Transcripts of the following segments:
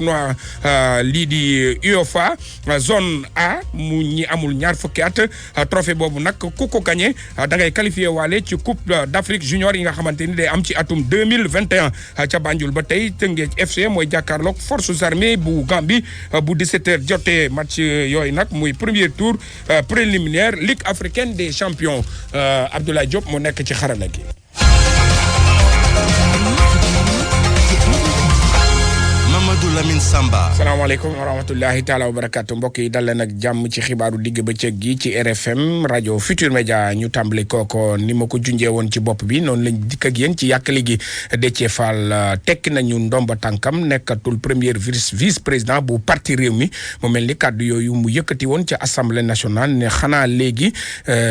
lii di UEFA zone A mu ñi amul ñaar fukki at trophée boobu nag ku ko gagné da ngay qualifié waale ci coupe d'Afrique junior yi nga xamante ni day am ci atum 2021 ca Banjul ba tey Teungueth FC mooy jàkkaarloog forces armées bu Gambie bu 17h jotee match yooyu nag muy premier tour préliminaire Ligue africaine des champions Abdoulaye Diop moo nekk ci xarala gi. Mamadou Lamine Samba. salaamaaleykum wa rahmatullahi taala wa barakaatu mbokk yi dal leen ak jàmm ci xibaaru digg bëccëg gi ci RFM rajo Futur Média ñu tàmbali kooko ni ma ko junjee woon ci bopp bi noonu lañ dikk ak yéen ci yàkkali gi Déthié Fall tekki nañu ndomba tànkam nekkatul premier vice président bu parti réew mi mu mel ni kàddu yooyu mu yëkkati woon ci assemblée nationale ne xanaa léegi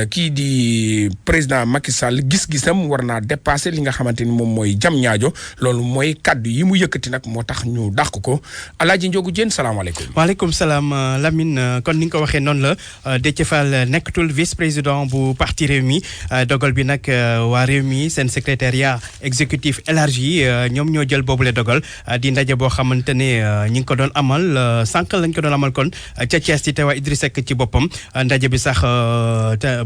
kii di président Macky Sall gis-gisam war naa dépasser li nga xamante ni moom mooy jam ñaajo loolu mooy kàddu yi mu yëkkati nag moo tax ñu dàq ko Alaaji Njogu Jéen salaamaaleykum. waaleykum salaam Lamine kon ni nga ko waxee noonu la Déthié Fall nekkatul vice président bu parti Rewmi dogal bi nag waa Rewmi seen secrétariat exécutif élargi ñoom ñoo jël boobule dogal di ndaje boo xamante ne ñi ngi ko doon amal sànq lañ ko doon amal kon ca Thiès ci teewaay Idriss Seck ci boppam ndaje bi sax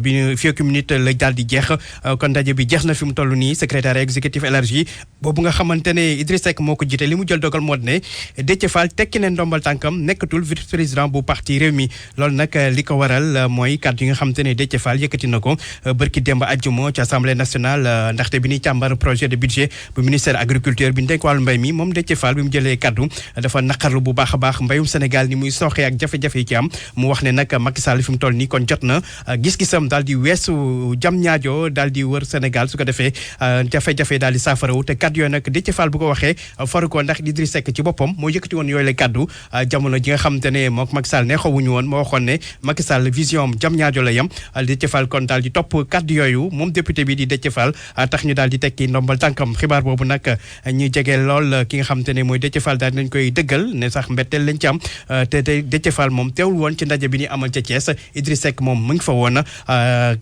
bi ñu fekk minute la daal di jeex kon ndaje bi jeex na fi mu toll nii secrétariat exécutif élargi boobu nga xamante ne Idriss Seck moo ko jiite li mu jël dogal moo ne Déthié Fall tekki ne ndombal tànkam nekkatul vice président bu parti Rewmi loolu nag li ko waral mooy kàddu yi nga xamante ne Déthié Fall yëkkati na ko bërki démb àjjuma ci assemblée nationale ndaxte bi ñuy càmbar projet de budget bu ministère agriculture bi ñu dénk wàllu mbay mi moom Déthié Fall bi mu jëlee kàddu dafa naqarlu bu baax a baax mbayum Sénégal ni muy sooxee ak jafe-jafe yi ci am mu wax ne nag Macky Sall fi mu toll nii kon jot na gis-gisam daal di weesu jam ñaajo daal di wër Sénégal su ko defee jafe-jafe daal di saafarawu te kàddu yooyu nag Déthié Fall bu ko waxee faru ko ndax Idriss Seck ci boppam moo yëkkati woon yooyu la kàddu jamono ji nga xamante ne moom Macky Sall ne xawuñu woon moo waxoon ne Macky Sall vision jam ñaajo la yam Déthié Fall kon daal di topp kàddu yooyu moom député bi di Déthié Fall tax ñu daal di tekki ndombal tànkam xibaar boobu nag ñu jege lool ki nga xamante ne mooy Déthié Fall daal nañ koy dëggal ne sax mbetteel lañ ci am te Déthié Fall moom teewul woon ci ndaje bi ni amal ca Thiès Idriss Seck moom mu ngi fa woon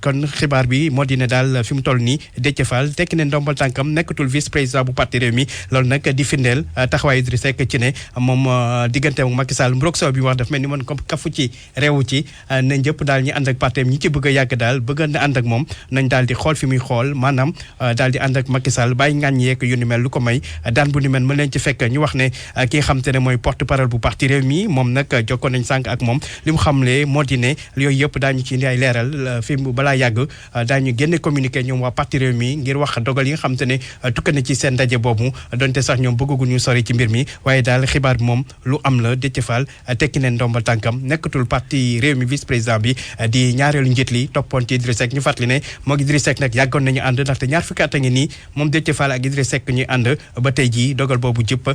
kon xibaar bi moo di ne daal fi mu toll nii Déthié Fall tekki ne ndombal tànkam nekkatul vice président bu parti Rewmi loolu nag di firndeel taxawaay Idriss Seck ci ne moom diggante ak Macky Sall mbrok soow bi wax daf mel ni man comme kafu ci réewu ci ne ñëpp daal ñi ànd ak parti ñi ci bëgg a yàgg daal bëgg na ànd ak moom nañ daal di xool fi muy xool maanaam daal di ànd ak Macky Sall bàyyi ngaañ yeeg yu ni mel lu ko may daan bu ni mel mën leen ci fekk ñu wax ne ki nga xam te ne mooy porte parole bu parti Rewmi moom nag jokkoon nañ sànq ak moom li mu xamle moo di ne yooyu yëpp daañu ci indi ay leeral fi balaa yàgg daañu génne communiqué ñoom waa parti Rewmi ngir wax dogal yi nga xam te ne tukka na ci seen ndaje boobu donte sax ñoom bëggaguñu sori ci mbir mi waaye daal xibaar bi moom lu am la Déthié Fall tekki neen ndombal tànkam nekkatul parti Rewmi vice président bi di ñaareelu njiit li toppoon ci Idriss Seck ñu fàttali ne moo ngi Idriss Seck nag yàggoon nañu ànd ndaxte ñaar fukki at a ngi nii moom Déthié Fall ak Idriss Seck ñuy ànd ba tey jii dogal boobu jëpp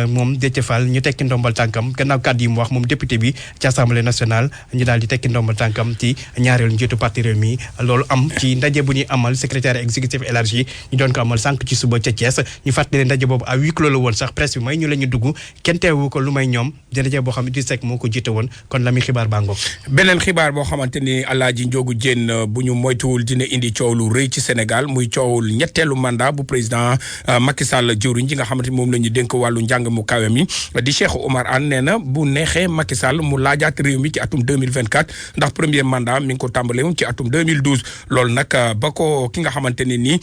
moom Déthié Fall ñu tekki ndombal tànkam gannaaw kàddu yi mu wax moom député bi ci assemblée nationale ñu daal di tekki ndombal tànkam ci ñaareelu njiitu parti Rewmi loolu am ci ndaje bu ñuy amal secrétaire exécutif élargi ñu doon ko amal sànq ci suba ca Thiès ñu fàttali ne ndaje boobu à huis clos la woon sax presse bi may ñu la ñu dugg kenn teewu ko lu may ñoom ndaje boo xam ne Idriss Seck moo ko jiite woon kon la muy xibaar baa ngoog beneen xibaar boo xamante ni Alaaji Njogu Jéen bu ñu moytuwul dina indi coow lu rëy ci Sénégal muy coowul ñetteelu mandat bu président Macky Sall jëwriñ ji nga xamante ni moom la ñu dénk wàllu njàng mu kawe mi di Cheikh Oumar Anne nee na bu neexee Macky Sall mu laajaat réew mi ci atum 2024 ndax premier mandat mi ngi ko tàmbalee woon ci atum 2012 loolu nag ba ko ki nga xamante ne nii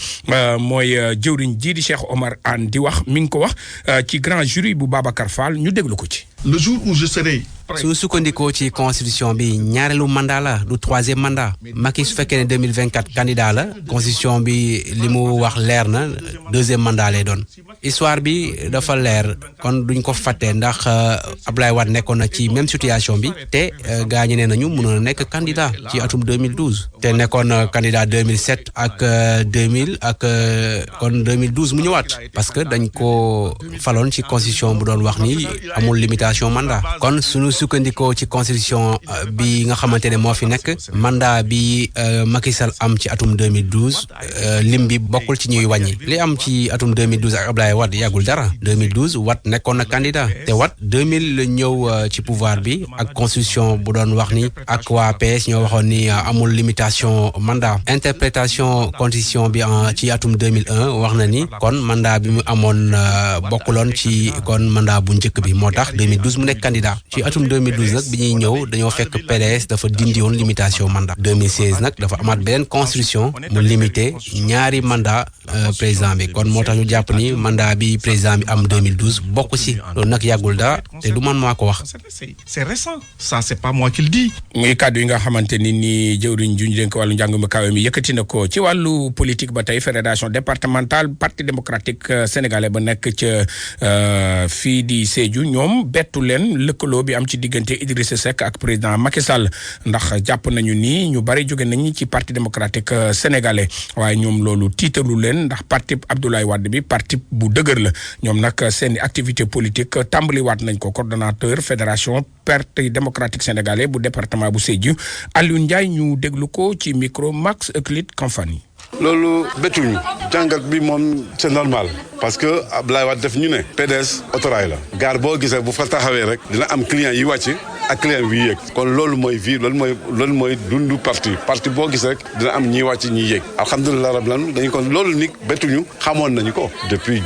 mooy jëwriñ ji di Cheikh Oumar Anne di wax mi ngi ko wax ci grand jury bu Babacar Fall ñu déglu ko ci. Le jour où je serai su sukkandikoo ci constitution bi ñaareelu mandat la du troisième mandat Macky su fekkee ne 2024 candidat la constitution bi li mu wax leer na deuxième mandat lay doon histoire bi dafa leer kon duñ ko fàtte ndax Abdoulaye Wade nekkoon na ci même situation bi te gaañu nee nañu mënoon a nekk candidat ci atum 2012 te nekkoon candidat 2007 ak 2000 ak kon 2012 mu ñëwaat parce que dañ ko faloon ci constitution bu doon wax ni amul limitation mandat kon suñu sukkandikoo ci constitution bi nga xamante ne moo fi nekk mandat bi Macky Sall am ci atum 2012 lim bi bokkul ci ñuy wàññi li am ci atum 2012 ak Abdoulaye Wade yàggul dara 2012 Wade nekkoon na candidat te Wade 2000 la ñëw ci pouvoir bi ak constitution bu doon wax ni ak waa PS ñoo waxoon ni amul limitation mandat interprétation constitution bi ci atum 2001 wax na ni kon mandat bi mu amoon bokkuloon ci kon mandat bu njëkk bi moo tax 2012 mu nekk candidat ci atum 2012 nag bi ñuy ñëw dañoo fekk PDS dafa dindi woon limitation mandat 2016 nag dafa amaat beneen constitution mu limité ñaari mandat président bi kon moo tax ñu jàpp ni mandat bi président bi am 2012 bokk si loolu nag yàggul dara te du man maa ko wax. C'est récent, ça c'est pas moi qui le dis. muy kàddu yi nga xamante ni jëwriñ juñ dénk wàllu njàng mu kawe mi yëkkati na ko ci wàllu politique ba tey fédération départementale parti démocratique sénégalais ba nekk ca fii di Sédhiou ñoom bettu leen lëkkaloo bi am ci diggante Idrissa Seck ak président Macky Sall ndax jàpp nañu ni ñu bari jóge nañ ci parti démocratique sénégalais waaye ñoom loolu tiitalu leen ndax parti Abdoulaye Wade bi parti bu dëgër la ñoom nag seen activité politique tàmbaliwaat nañ ko coordonnateur fédération parti démocratique sénégalais bu département bu Sédhiou Aliou Ndiaye ñu déglu ko ci micro Max Euclide Compagnie. loolu bettuñu jàngat bi moom c'est normal parce que Abdoulaye Wade def ñu ne PDS autorail la gaar boo gisee bu fa taxawee rek dina am client yi wàcc ak client yi yéeg kon loolu mooy vie loolu mooy dundu parti boo gis rek dina am ñiy wàcc ñiy yéeg alhamdulilah rabbil alamin dañu kon loolu nit bettuñu xamoon nañu ko depuis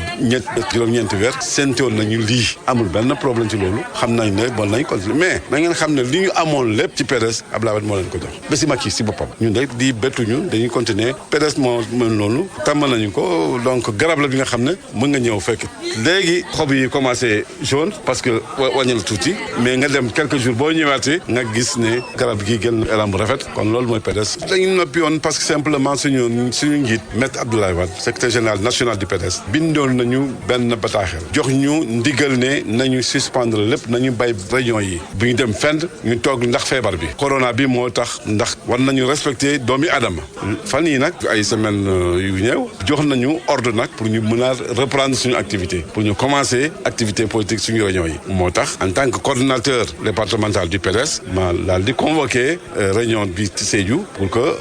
juróom-ñeenti weer séentoon nañu lii amul benn problème ci loolu xam nañ ne bon nañ continuer mais na ngeen xam ne li ñu amoon lépp ci PDS Abdoulaye Wade moo leen ko jox ba si Macky si boppam ñun rek di bettuñu dañuy continuer PDS moo mën loolu tàmm nañu ko donc garab la bi nga xam ne mën nga ñëw fekk léegi xob yi commencé jaune parce que wàññi la tuuti mais nga dem quelques jours boo ñëwaatee nga gis ne garab gi gën elam bu rafet kon loolu mooy PDS dañu noppi woon parce que simplement suñu njiit maître Abdoulaye Wade secrétaire général national du PDS bindoon nañu benn bataaxel jox ñu ndigal ne nañu suspendre lépp nañu bay réunion yi bu ñu dem fenn ñu toog ndax feebar bi corona bi moo tax ndax war nañu respecter doomi aadama fan yi nag ay semaine yu ñëw jox nañu ordre nag pour ñu mën a reprendre suñu activité pour ñu commencer activité politique suñu réunion yi moo tax en tant que coordonnateur départemental du PDS ma daal di convoqué réunion bi ci Sédhiou pour que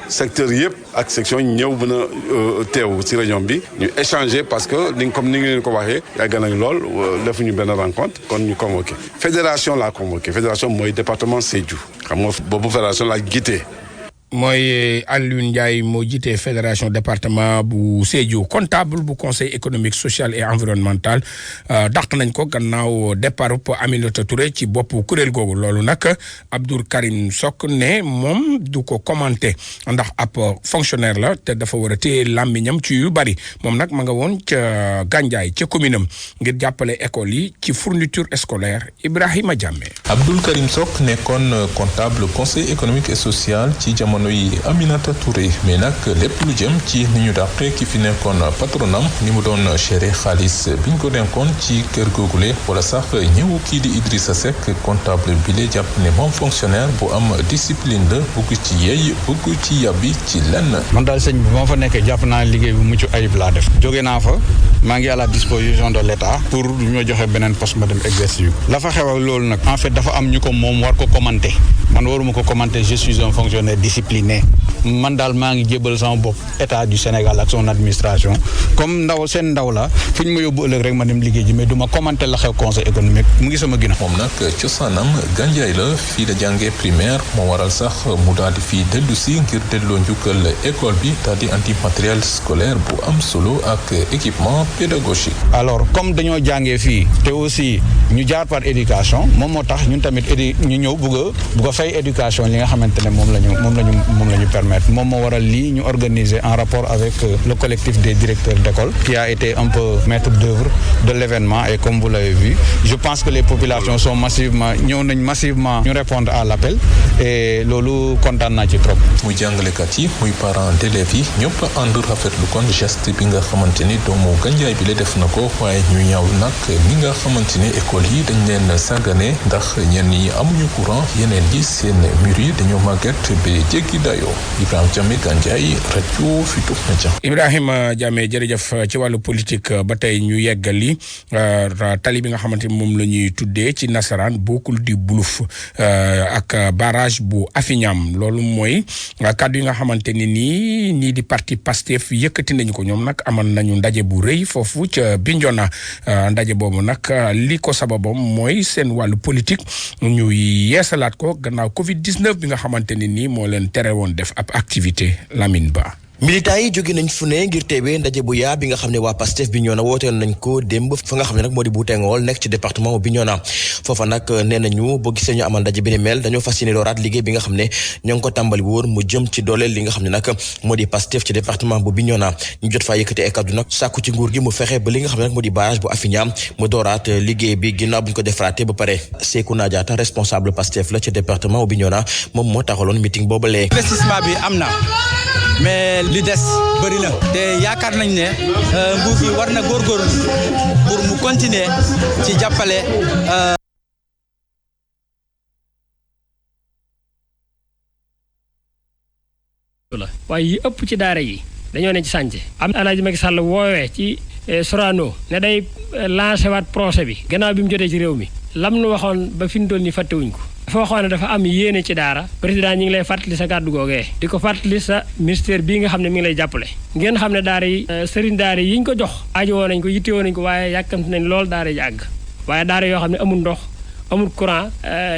secteur yëpp ak section ñëw mën a teew ci réunion bi ñu échanger parce que comme ni ngi leen ko waxee yàgg nañ lool defuñu benn rencontre kon ñu convoqué fédération laa convoqué fédération mooy département Sédhiou xam nga boobu fédération laa gitee mooy Aliou Ndiaye moo jiite fédération département bu Sédhiou comptable bu conseil économique social et environnemental dàq nañ ko gannaaw départ Aminata Touré ci bopp kuréel googu loolu nag Abdoul Karim Sok ne moom du ko commenter ndax ab fonctionnaire la te dafa war a téye làmmiñam ci yu bari moom nag ma nga woon ca Gandiaye ca commune am ngir jàppale école yi ci fourniture scolaire Ibrahima Diamé. Abdoul Karim Sok nekkoon comptable conseil économique et social ci jamono yi Aminata Touré mais nag lépp lu jëm ci ni ñu dàqee ki fi nekkoon patronam ni mu doon gérer xaalis biñ ko denkoon ci kër googule wala sax ñëw kii di Idrissa Seck comptable bi le jàpp ne moom fonctionnaire bu am discipline la bugg ci yey bugg ci yàbbi ci lenn. man daal sëñ bi moo fa nekkee jàpp naa liggéey bu mucc ayib laa def jóge naa fa maa ngi à la disposition de l'État pour ñu ma joxe beneen poste ma dem exercer yu la fa xew ak loolu nag en fait dafa am ñu ko moom war ko commenter man waruma ko commenter je suis un fonctionnaire discipliné man daal maa ngi jébal sama bopp état du Sénégal ak son administration comme seen ndaw la fu ñu ma yóbbu ëllëg rek ma dem liggéey ji mais du ma commenter la xew conseil économique mu ngi sama ginnaaw. moom nag cosaanam Gandiaye la fii la jàngee primaire moo waral sax mu daal di fii dellu si ngir delloo njukkal école bi daal di andi matériel scolaire bu am solo ak équipement pédagogique. alors comme dañoo jàngee fii te aussi ñu jaar par éducation moom moo tax ñun tamit ñu ñëw bëgg a fay éducation li nga xamante ne moom la ñu permettre moom moo waral lii ñu organiser en rapport avec le collectif des directeurs d'école qui a été un peu maître d'œuvre de l'événement et comme vous l'avez vu je pense que les populations sont ñëw nañ massivement ñu répondre à l'appel et loolu kontaan naa ci trop. muy jàngalekat yi muy parents d'élèves yi ñëpp ànd rafetlu kon geste bi nga xamante ni doomu Gandiaye bi la def na ko waaye ñu ñaaw nag ni nga xamante ni école yi dañ leen sàggane ndax ñenn yi amuñu courant yeneen yi seen mur yi dañoo màgget ba jéggi dayoo. Ibrahima Diame Gandiaye rajo Futurs Médias. Ibrahima Diame jërëjëf ci wàllu politique ba tey ñu yeggali tali bi nga xamante ni moom la ñuy tuddee ci nasaraan Bokul di Buluf ak barrage bu Afiñam loolu mooy kàddu yi nga xamante ni nii di parti Pastef yëkkati nañu ko ñoom nag amal nañu ndaje bu rëy foofu ca Bignona ndaje boobu nag li ko sababam mooy seen wàllu politique ñu yeesalaat ko gannaaw Covid-19 bi nga xamante ni nii moo leen tere woon def ab activité Lamine Ba. militants yi jóge nañ fu ne ngir teewee ndaje bu yaa bi nga xam ne waa Pastef Bignona wooteen nañ ko démb fa nga xam ne nag moo di Boutengool nekk ci département bu Bignona foofa nag nee nañu boo gisee ñu amal ndaje bi ni mel dañoo fas yéene dooraat liggéey bi nga xam ne ñoo ngi ko tàmbali woon mu jëm ci dooleel li nga xam ne nag moo di Pastef ci département bu Bignona ñu jot faa yëkkati ay kaddu nag sàkku ci nguur gi mu fexe ba li nga xam ne nag moo di barrage bu Afiñam mu dooraat liggéey bi ginnaaw bu ñu ko defaraatee ba pare Sekouna Diatta responsable Pastef la ci département bu Bignona moom moo taxaloon meeting boobalee. investissement bi am na mais li des bëri na te yaakaar nañ ne nguur gi war na góorgóorlu pour mu continuer ci jàppale waaye yi ëpp ci daara yi dañoo ne ci sànce am Alaaji Macky Sall woowee ci Sorano ne day lancé waat projet bi gannaaw bi mu jotee ci réew mi lam nu waxoon ba fi mu toll nii fàttewuñ ko dafa waxoon ne dafa am yéene ci daara président ñi ngi lay fàttali sa kàddu googee di ko fàttali sa ministère bii nga xam ne mi ngi lay jàppale ngeen xam ne daara yi sëriñ daara yi ñu ko jox aajowoo nañ ko yittewoo nañ ko waaye yàkkamti nañ lool daara ji àgg waaye daara yoo xam ne amul ndox amul courant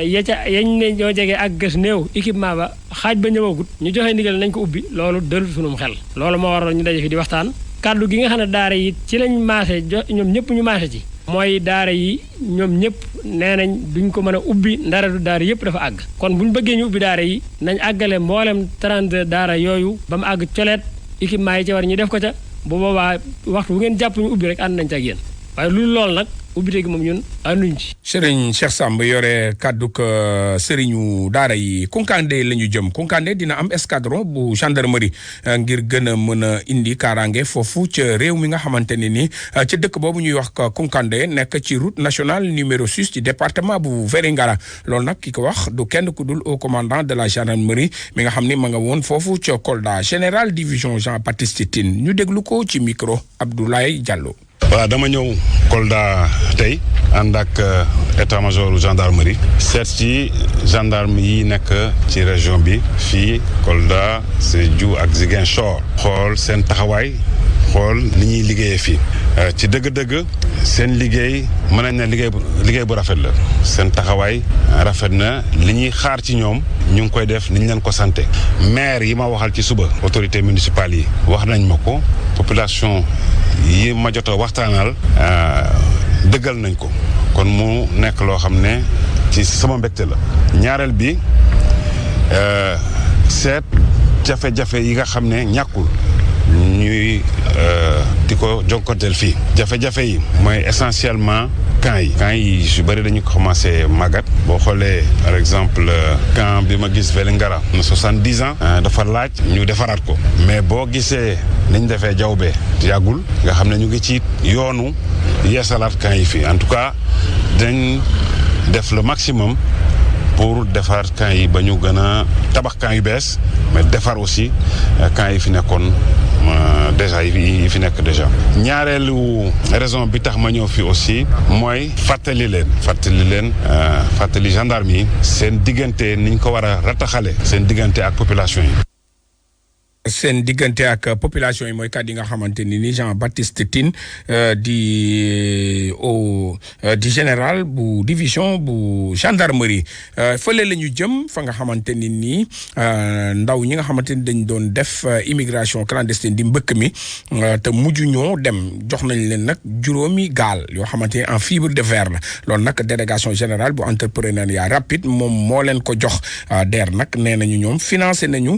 yañ ne ñoo jegee ak gës néew équipement ba xaaj ba ñëwagut ñu joxe ndigal nañ ko ubbi loolu dël sunum xel loolu moo waroon ñu daje fi di waxtaan kàddu gi nga xam ne daara yi ci lañ maase ñoom ñëpp ñu maase ci mooy daara yi ñoom ñëpp nee nañ duñ ko mën a ubbi ndara du daara yëpp dafa àgg kon bu ñu bëggee ñu ubbi daara yi nañ àggale mboolem 32 daara yooyu ba mu àgg coleet équipement yi ci war ñu def ko ca bu boobaa waxtu bu ngeen jàpp ñu ubbi rek ànd nañ ca ak yéen waaye loolu lool nag ubbite gi moom ñun ànduñ ci. Serigne Cheikh Samb yore kàdduk Serigne daara yi Koukandé la ñu jëm Koukandé dina am escadron bu gendarmerie ngir gën a mën a indi kaaraange foofu ca réew mi nga xamante ne ni ca dëkk boobu ñuy wax Koukandé nekk ci route nationale numéro 6 ci département bu Vélingara loolu nag ki ko wax du kenn ku dul au commandant de la gendarmerie mi nga xam ni ma nga woon foofu ca Kolda général division Jean Baptiste Tine ñu déglu ko ci micro Abdoulaye Diallo. voilà dama ñëw Kolda tey ànd ak état-major gendarmerie seet ci gendarme yi nekk ci région bi fii Kolda Sédhiou ak Ziguinchor xool seen taxawaay xool ni ñuy liggéeyee fii ci dëgg-dëgg seen liggéey mën nañ ne liggéey bu rafet la seen taxawaay rafet na li ñuy xaar ci ñoom ñu ngi koy def ni ñu leen ko santé maire yi ma waxal ci suba autorité municipale yi wax nañ ma ko population yi ma jot a waxtaanal dëggal nañ ko kon mu nekk loo xam ne ci sama mbégte la ñaareel bi seet jafe-jafe yi nga xam ne ñàkkul ñuy di ko jokkonteel fii jafe-jafe yi mooy essentiellement camps yi su bëri dañu commencé màggat boo xoolee par exemple camp bi ma gis Vélingara na 70 ans dafa laaj ñu defaraat ko mais boo gisee niñ defee jawbe yàggul nga xam ne ñu ngi ci yoonu yeesalaat camp yi fii en tout cas dañ def le maximum pour defar camp yi ba ñu gën a tabax camp yu bees mais defar aussi camp yi fi nekkoon déjà yi fi nekk déjà ñaareelu raison bi tax ma ñëw fi aussi mooy fàttali gendarme yi seen diggante niñ ko war a rataxale seen diggante ak population yi. seen diggante ak population yi mooy kàddu yi nga xamante ni Jean Baptiste Tine di général bu division bu gendarmerie fële la ñu jëm fa nga xamante ni ndaw ñi nga xamante ni dañ doon def immigration clandestine di mbëkk mi te mujj ñoo dem jox nañ leen nag juróomi gaal yoo xamante ni en fibre de verre la loolu nag délégation générale bu entrepreneuriat rapide moom moo leen ko jox DER nag nee nañu ñoom financé nañu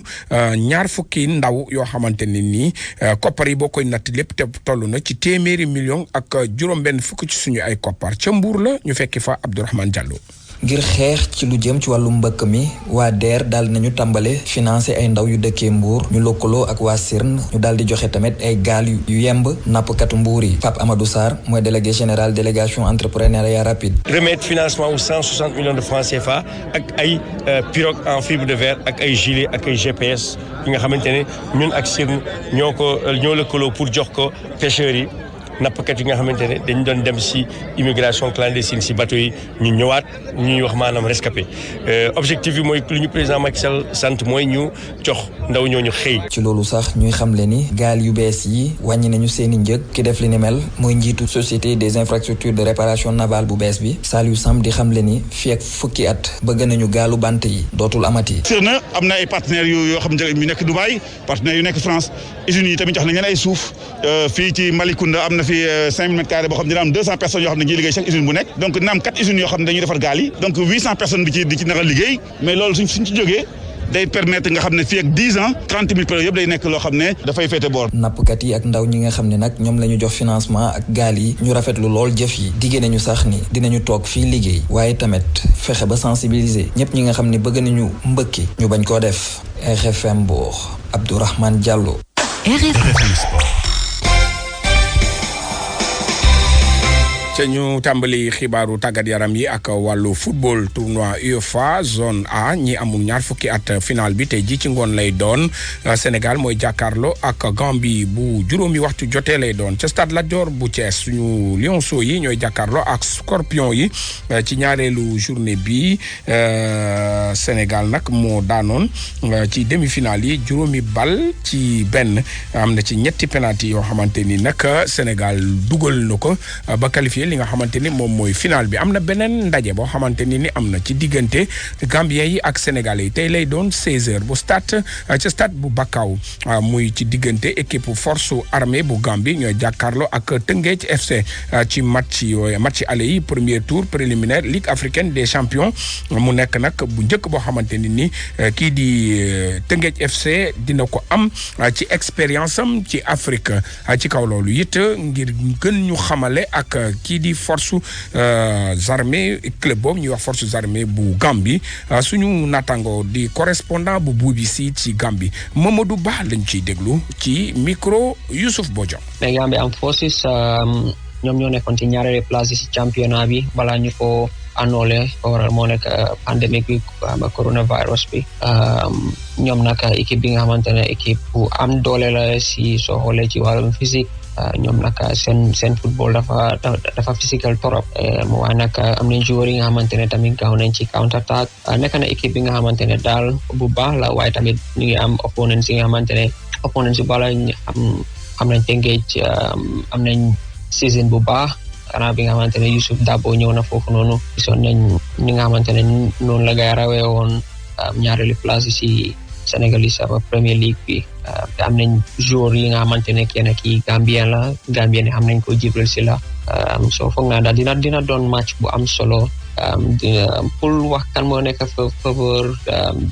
ñaar fukki ndaw yoo xamante ne nii koppar yi boo koy natt lépp te toll na ci téeméeri million ak juróom-benn fukk ci suñu ay koppar ca Mbuur la ñu fekki fa Abdourahmane Diallo. ngir xeex ci lu jëm ci wàllu mbëkk mi waa DER daal nañu tàmbale financer ay ndaw yu dëkkee Mbour ñu lëkkaloo ak waa CIRN ñu daal di joxe tamit ay gaal yu yemb nappkatu Mbour yi. Pape Amadou Sarr mooy délégué général délégation entrepreneuriat rapide. remettre financement wu 160 millions de francs CFA ak ay pirogue en fibre de verre ak ay gilet ak ay GPS yi nga xamante ne ñun ak CIRN ñoo lëkkaloo pour jox ko pêcheurs yi. nappkat yi nga xamante ne dañu doon dem si immigration clandestine si bateau yi ñu ñëwaat ñuy wax maanaam rescapé objectif bi mooy lu ñu président Macky Sall sant mooy ñu jox ndaw ñooñu xëy. ci loolu sax ñuy xamle ni gaal yu bees yi wàññi nañu seeni njëg ki def li ni mel mooy njiitu société des infrastructures de réparation navale bu bees bi Saliou Samb di xamle ni fii ak fukki at bëgg nañu gaalu bant yi dootul amati. CIRN am na ay partenaires yoo xam ne yu nekk Dubaï partenaires yu nekk France usines yi tamit jox nañ leen ay suuf fii ci Malicounda am na fi 5000 mètres carrés boo xam ne dina am 200 personnes yoo xam ne ñuy liggéey chaque usine bu nekk donc dina am 4 usines yoo xam ne dañuy defar gaal yi donc 800 personnes di ci nar a liggéey mais loolu suñ ci jógee day permettre nga xam ne fii ak 10 ans 30 000 période yëpp day nekk loo xam ne dafay féete boor. nappkat yi ak ndaw ñi nga xam ne nag ñoom la ñu jox financement ak gaal yi ñu rafetlu lool jëf yi diggée nañu sax ni dinañu toog fii liggéey waaye tamit fexe ba sensibiliser ñëpp ñi nga xam ne bëgg nañu mbëkki ñu bañ koo def. RFM Mbour Abdourahmane Diallo. RFM Sport. ca ñu tàmbali xibaaru tàggat yaram yi ak wàllu football tournoi UEFA zone A ñi amul ñaar fukki at final bi tey ji ci ngoon lay doon Sénégal mooy jàkkaarloo ak Gambie bu juróomi waxtu jotee lay doon ca stade Lat Dior bu Thiès suñu Lionceaux yi ñooy jàkkaarloo ak Scorpion yi ci ñaareelu journée bi Sénégal nag moo daanoon ci demi-finale yi juróomi bal ci benn am na ci ñetti penalty yoo xamante ni nag Sénégal dugal na ko ba qualifié li nga xamante ni moom mooy final bi am na beneen ndaje boo xamante ni am na ci diggante Gambien yi ak Sénégalais yi tey lay doon 16h bu stade ca stade bu Bakau muy ci diggante équipe force armée bu Gambie ñooy jàkkaarloo ak Teungueth FC ci match aller yi premier tour préliminaire Ligue africaine des champions mu nekk nag bu njëkk boo xamante ni kii di Teungueth FC dina ko am ci expérience am ci Afrique ci kaw loolu it ngir gën ñu xamale ak kii di force armées club boobu ñuy wax forces armées bu Gambie suñu naataango di correspondant bu BBC ci Gambie Mamadou Ba lañ ciy déglu ci micro Youssouf Bodian. mais Gambie Armed Forces ñoom ñoo nekkoon ci ñaareelu place yi ci championnat bi balaa ñu ko annulé waral moo nekk pandémique bi coronavirus bi ñoom nag équipe bi nga xamante ne équipe bu am doole la si soo xoolee ci wàllum physique ñoom nag seen football dafa physical torop waaye nag am nañ joueurs yi nga xamante ne tamit gaaw nañ ci counter attack nekk na équipe bi nga xamante ne daal bu baax la waaye tamit ñu ngi am opponents yi nga xamante ne opponents yu bala am nañ Teungueth am nañ season bu baax xanaa bi nga xamante ne Youssouf Dabo ñëw na foofu noonu gisoon nañ ñi nga xamante ne noonu la gay rawee woon ñaareelu place ci Sénégalais sama Premier League bi te am nañ joueur yi nga xamante ne kenn ki Gambien la Gambien xam nañ ko Jibril Sila soo foog naa daal dina doon match bu am solo pour wax kan moo nekk faveur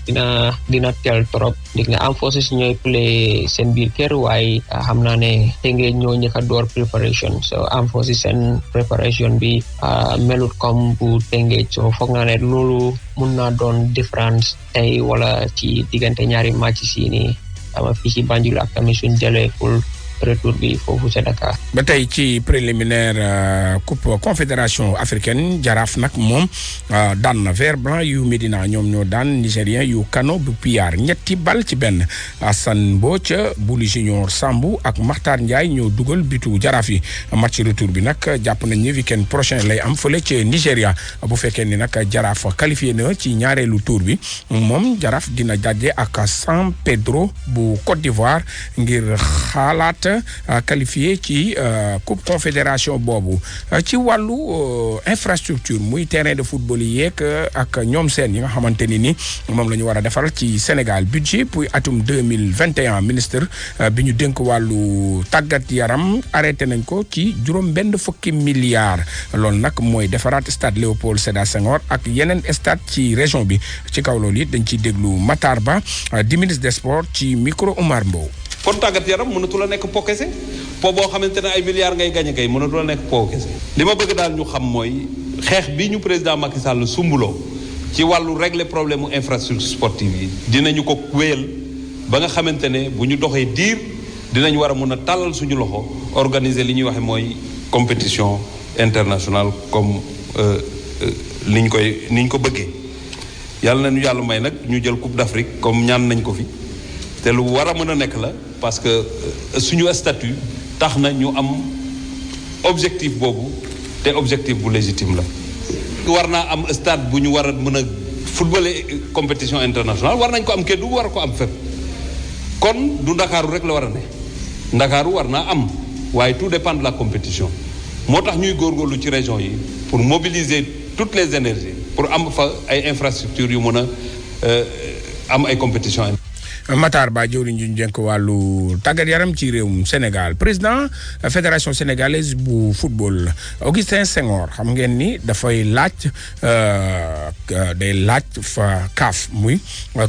dina teel trop ndig na Armed Forces ñooy play seen biir kër waaye xam naa ne Teungueth ñoo njëkk a door préparation so Armed Forces seen préparation bi melut comme bu Teungueth so foog naa ne loolu mun naa doon différence tey wala ci diggante ñaari match si nii fii ci Banjul ak tamit suñ jëlee pour retour bi foofu ca Dakar. ba tey ci préliminaire coupe confédération africaine Jaraaf nag moom daan na vert blanc yu Médina ñoom ñoo daan nigérien yu Kano bu Piyar ñetti bal ci benn Assane Mbodj Bouli Junior Sambou ak Makhtar Ndiaye ñoo dugal bitu Jaraaf yi match retour bi nag jàpp nañ ni week-end prochain lay am fële ci Nigéria bu fekkee ni nag Jaraaf qualifié na ci ñaareelu tour bi moom Jaraaf dina daje ak San Pedro bu Côte d'Ivoire ngir xaalaat qualifié ci coupe confédération boobu ci wàllu infrastructure muy terrain de football yi yeeg ak ñoom seen yi nga xamante ni moom la ñu war a defar ci Sénégal budget pour atum 2021 ministre bi ñu dénk wàllu tàggat yaram arrêté nañ ko ci juróom-benn fukki milliards loolu nag mooy defaraat stade Léopold Sédar Senghor ak yeneen stade ci région bi ci kaw loolu it dañ ciy déglu Matar Ba di ministre des sports ci micro Omar Mbow. kon tàggat yaram mënatu la nekk po kese po boo xamante ne ay milliards ngay gañe kay mënatu la nekk po kese li ma bëgg daal ñu xam mooy xeex bi ñu président Macky Sall sumbuloo ci wàllu régler problème mu infrastructure sportive yi dinañu ko wéyal ba nga xamante ne bu ñu doxee diir dinañ war a mën a tàllal suñu loxo organiser li ñuy waxe mooy compétition internationale comme ni ñu ko bëggee yàlla nañu yàlla may nag ñu jël Coupe d'Afrique comme ñaan nañ ko fi te lu war a mën a nekk la parce que suñu statut tax na ñu am objectif boobu te objectif bu légitime la war naa am stade bu ñu war a mën a footballer compétition internationale war nañ ko am Kédougou war ko am fépp kon du Ndakaaru rek la war a ne Ndakaaru war naa am waaye tout dépend de la compétition moo tax ñuy góorgóorlu ci région yi pour mobiliser toutes les énergies pour am fa ay infrastructures yu mën a am ay compétition Matar Ba jëwriñ ju jënk wàllu tàggat yaram ci réewum Sénégal président fédération sénégalaise bu football Augustin Senghor xam ngeen ni dafay laaj fa CAF muy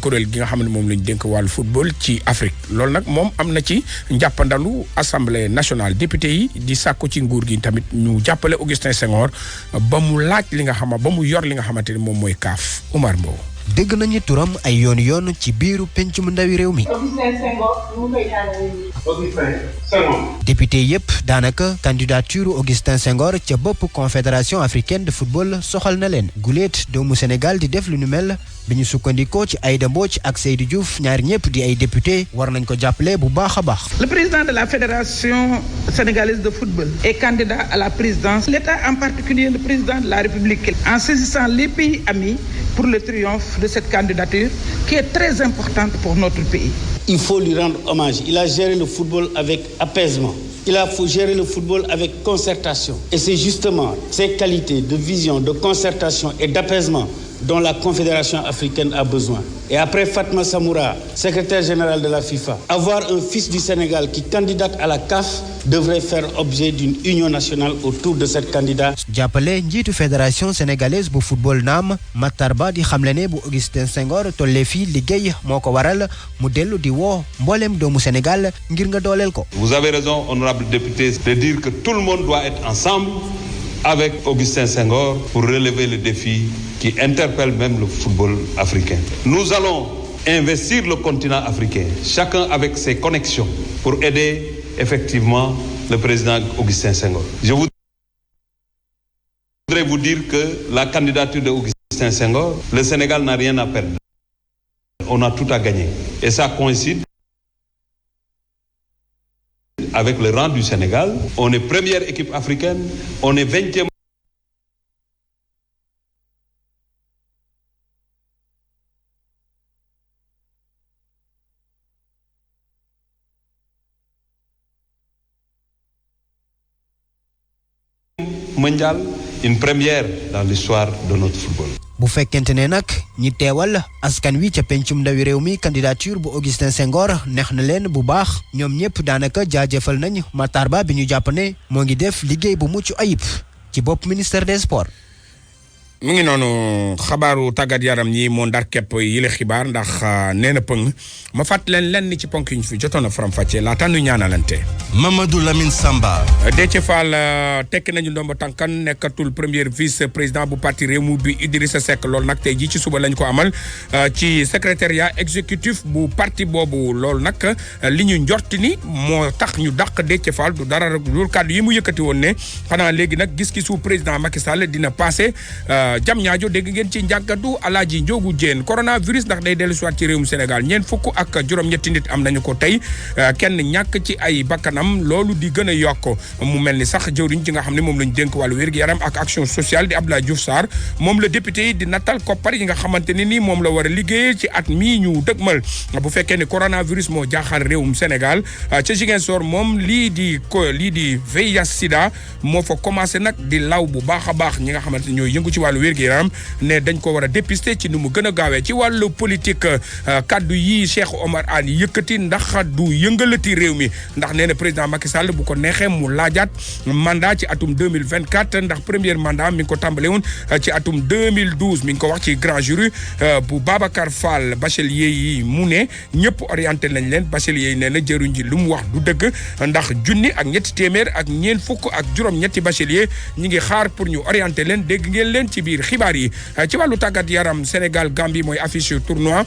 kuréel gi nga xam ne moom lañ dénk wàllu football ci Afrique loolu nag moom am na ci njàppandalu assemblée nationale député yi di sàkku ci nguur gi tamit ñu jàppale Augustin Senghor ba mu laaj li nga xam ba mu yor li nga xamante ni moom mooy CAF Oumar Mbow. dégg nañu turam ay yoon ci biiru pencum ndawi réew mi. député yépp daanaka candidature Augustin Senghor ca bopp confédération africaine de football soxal na leen. guléet doomu Sénégal di def lu nu mel bi ñu sukkandikoo ci Aïda Mbodj ak Seydou Diouf ñaar ñëpp di ay député war nañ ko jàppale bu baax a baax. Le président de la fédération sénégalaise de football est candidat à la présidence. L'État, en particulier le président de la République, en saisissant les pays amis pour le triomphe de cette candidature qui est très importante pour notre pays. Il faut lui rendre hommage. Il a géré le football avec apaisement. Il a géré le football avec concertation. Et c'est justement ces qualités de vision, de concertation et d'apaisement dont la Confédération africaine a besoin. Et après Fatma Samoura, secrétaire général de la FIFA, avoir un fils du Sénégal qui candidate à la CAF devrait faire objet d'une union nationale autour de cette candidat. jàppale njiitu fédération sénégalaise bu football naam Matar Ba di xamle ne bu Augustin Senghor tollee fii liggéey moo ko waral mu dellu di woo mbooleem doomu Sénégal ngir nga dooleel ko. Vous avez raison, honorable député, de dire que tout le monde doit être ensemble avec Augustin Senghor pour relever le défi qui interpelle même le football africain. Nous allons investir le continent africain, chacun avec ses connexions, pour aider effectivement le président Augustin Senghor. Je voudrais vous dire que la candidature d'Augustin Senghor, le Sénégal n'a rien à perdre. On a tout à gagner. Et ça coïncide avec le rang du Sénégal. On est première équipe africaine, on est 20e. mondial, une première dans l'histoire de notre football. bu fekkente ne nag ñi teewal askan wi ca pencum ndawi réew mi candidature bu Augustin Senghor neex na leen bu baax ñoom ñëpp daanaka jaajëfal nañ Matar Ba bi ñu jàpp ne moo ngi def liggéey bu mucc ayib ci bopp ministère des sports. mu ngi noonu xabaaru tàggat yaram ñi moo ndar képp yile xibaar ndax nee na pëng ma fàtt leen lenn ci ponk yi ñu fi jotoon a faram-fàccee laata ñu ñaanalante. Mamadou Lamine Samba. Déthié Fall tekki nañu ndomba tànkan nekkatul premier vice président bu parti Rewmi bi Idrissa Seck loolu nag tey jii ci suba lañ ko amal ci secrétariat exécutif bu parti boobu loolu nag li ñu njorti ni moo tax ñu dàq Déthié Fall du dara rek loolu kàddu yi mu yëkkati woon ne xanaa léegi nag gis-gisu président Macky Sall dina passé. jam ñaajo dégg ngeen ci njàggatu Alaaji Njoogu Jéen coronavirus ndax day dellu siwaat ci réewum Sénégal ñeent fukk ak juróom-ñetti nit am nañu ko tey kenn ñàkk ci ay bakkanam loolu di gën a yokk mu mel ni sax jëwriñ ci nga xam ne moom lañu dénk wàllu wér-gu-yaram ak action sociale di Abdoulaye Diouf Sarr moom la député yi di nattal koppar yi nga xamante ne ni moom la war a liggéey ci at mii ñu dëgmal bu fekkee ne coronavirus moo jaaxal réewum Sénégal ca Ziguinchor moom lii di VIH sida moo fa commencé nag di law bu baax a baax ñi nga xamante ne ñooy yëngu ci wàllu wér-gu-yaram ne dañ ko war a dépister ci nu mu gën a gaawee ci wàllu politique kaddu yi Cheikh Omar Anne yëkkati ndax du yëngalati réew mi ndax nee na président Macky Sall bu ko neexee mu laajaat mandat ci atum 2024 ndax premier mandat mi ngi ko tàmbale woon ci atum 2012 mi ngi ko wax ci grand jury bu Babacar Fall bachelier yi mu ne ñëpp orienté nañ leen bachelier yi nee na jëruñ ji lu mu wax du dëgg ndax junni ak ñetti téeméer ak ñeent fukk ak juróom-ñetti bachelier ñi ngi xaar pour ñu orienté leen dégg ngeen leen ci biir xibaar yi ci wàllu tàggat yaram Sénégal Gambie mooy affiche tournoi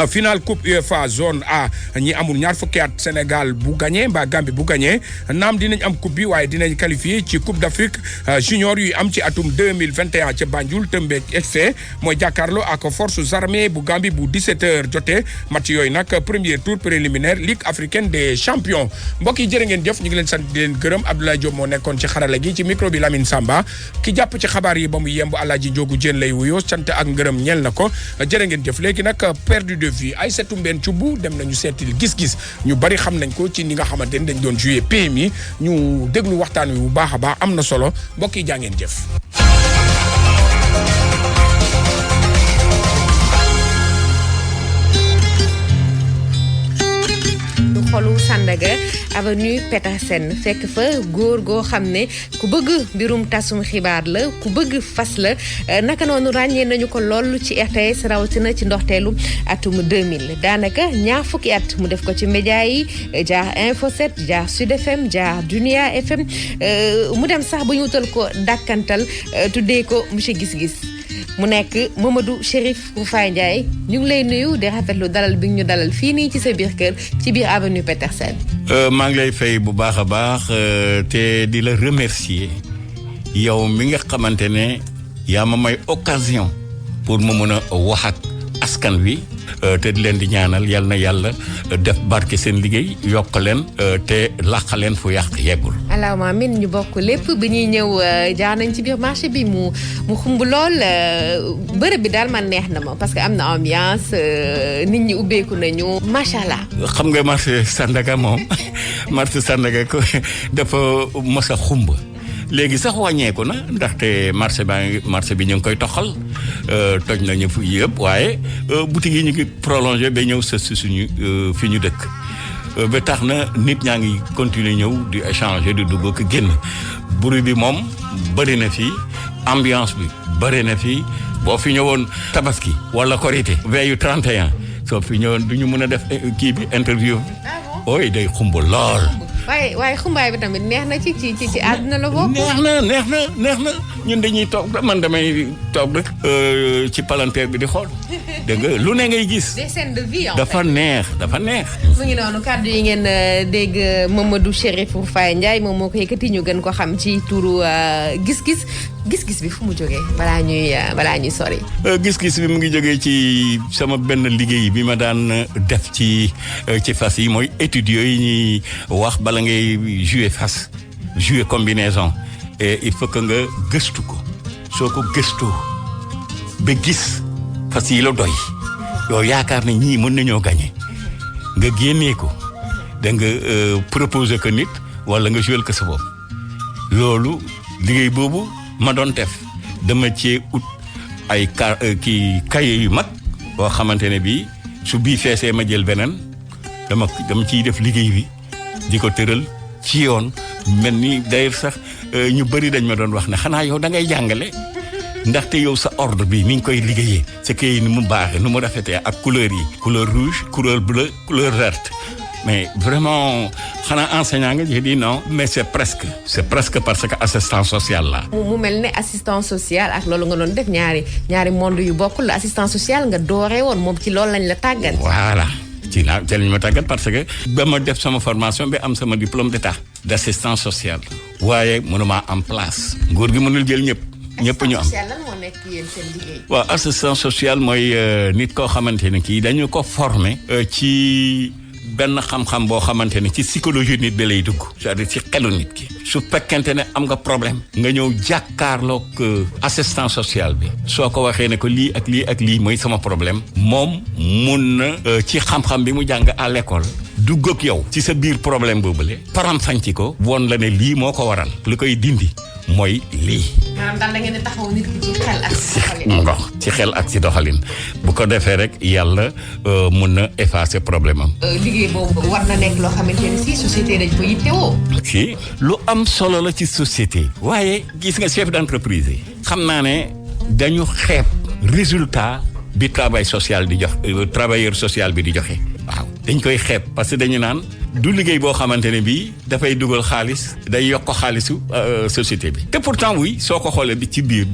final coupe UEFA zone A ñi amul ñaar fukki at Sénégal bu gagné mbaa Gambie bu gagné naam dinañ am coupe bi waaye dinañ qualifié ci coupe d'Afrique junior yu am ci atum 2021 ca Banjul Tëmbéej FC mooy jàkkaarloo ak forces armées bu Gambie bu 17h jotee match yooyu nag premier tour préliminaire Ligue africaine des champions mbokk yi jërë ngeen jëf ñu ngi leen sant di leen gërëm Abdoulaye Diop moo nekkoon ci xarala gi ci micro bi Lamine Samba ki jàpp ci xabaar yi ba mu yemb Alaaji Njogu Jéen lay wuyoo sant ak ngërëm ñeel na ko jërë ngeen jëf léegi nag perdu de vue ay setu mbeen cubbu dem nañu seetil gis-gis ñu bari xam nañ ko ci ni nga xamante ni dañ doon jouer PMI ñu déglu waxtaan wi bu baax a baax am na solo mbokk yi jàngeen jëf. du xolu Sandaga avenue Petersen fekk fa góor goo xam ne ku bëgg mbirum tasum xibaar la ku bëgg fas la naka noonu ràññee nañu ko lool ci RTS rawatina ci ndoxteelu atum 2000 daanaka ñaar fukki at mu def ko ci média yi jaar Info 7 jaar Sud FM jaar Dunia FM mu dem sax bu ñu wutal ko dàkkantal tuddee ko monsieur Gis-Gis mu nekk Mamadou Chérif Faye Ndiaye ñu ngi lay nuyu di rafetlu dalal bi ñu dalal fii nii ci sa biir kër ci biir avenue Petersen. maa ngi lay fay bu baax a baax te di la remercier yow mi nga xamante ne yaa ma may occasion pour mu mën a wax ak askan wi te di leen di ñaanal yal na yàlla def barke seen liggéey yokk leen te làq leen fu yàq yeggul. allahumma amiin ñu bokk lépp bi ñuy ñëw jaar nañ ci biir marché bi mu xumb lool bërëb bi daal man neex na ma parce que am na ambiance nit ñi ubbeeku nañu macha allah. xam nga marché Sandaga moom marché Sandaga ko dafa mos a xumb. léegi sax wàññeeku na ndaxte marché bi ñu ngi koy toxal toj nañu fu yëpp waaye boutique yi ñu ngi prolongé ba ñëw sës suñu fi ñu dëkk ba tax na nit ñaa ngi continuer ñëw di échanger di dugg ak génn bruit bi moom bëri na fii ambiance bi bëri na fii boo fi ñëwoon tabaski wala korité veillu 31 soo fi ñëwoon du ñu mën a def kii bi interview ooy day xumb lool. waaye xumbaay bi tamit neex na ci àdduna la bokk. neex na ñun dañuy toog man damay toog rek ci palanteer bi di xool dégg nga lu ne ngay gis. des scènes de vie dafa neex. mu ngi noonu kàddu yi ngeen dégg Mamadou Chérif Faye Ndiaye moom moo ko yëkkati ñu gën ko xam ci turu gis-gis bi fu mu jógee balaa ñuy sori. gis-gis bi mu ngi jógee ci sama benn liggéey bi ma daan def ci fas yi mooy études yooyu ñuy wax bala ngay jouer fas jouer combinaison et il faut que nga gëstu ko soo ko gëstoo ba gis fas yi la doy yow yaakaar ne ñii mën nañoo gagner nga génnee ko da nga proposer ko nit wala nga jouer ko sa bopp loolu liggéey boobu ma doon def dama cee ut ay cahier yu mag boo xamante ne bii su bii feesee ma jël beneen dama ciy def liggéey bi di ko tëral ci yoon mel ni d'ailleurs sax ñu bëri dañ ma doon wax ne xanaa yow da ngay jàngale ndaxte yow sa ordre bi ni nga koy liggéeyee sa kay ni mu baaxee nu mu rafetee ak couleur yi couleur rouge couleur bleue couleur verte mais vraiment xanaa enseignant nga j'ai dit non mais c'est presque parce que assistant social la mu mel ne assistant social ak loolu nga doon def ñaari monde yu bokkul la assistant social nga dooree woon moom ci loolu lañ la tàggat. voilà ci lañ ma tàggat parce que ba ma def sama formation bi am sama diplôme d'état d'assistant social waaye mënuma am place nguur gi mënul jël ñëpp ñu am. lan moo nekk yéen seen liggéey. waaw assistant social mooy nit koo xamante ne kii dañu ko former ci benn xam-xam boo xamante ne ci psychologie nit bi lay dugg c'est-à-dire ci xelu nit ki su fekkente ne am nga problème nga ñëw jàkkaarloog assistant social bi soo ko waxee ne ko lii ak lii ak lii mooy sama problème moom mun na ci xam-xam bi mu jàng à l'école dugg ak yow ci sa biir problème boobule param fanci ko woon la ne lii moo ko waral lu koy dindi mooy lii. maanaam daal da ngeen di taxaw nit ki ci xel ak ci doxalin. ci xel ak ci doxalin bu ko defee rek yàlla mun na effacer problème am. liggéey boobu war na nekk loo xamante ni si société dañ ko yittewoo. si lu am solo la ci société. waaye gis nga chef d'entreprise yi. xam naa ne dañu xeeb résultat bi travail social di jox travailleur social bi di joxe. waaw dañ koy xeeb parce que dañu naan du liggéey boo xamante ne bii dafay dugal xaalis day yokk xaalisu société bi te pourtant oui soo ko xoolee bi ci biir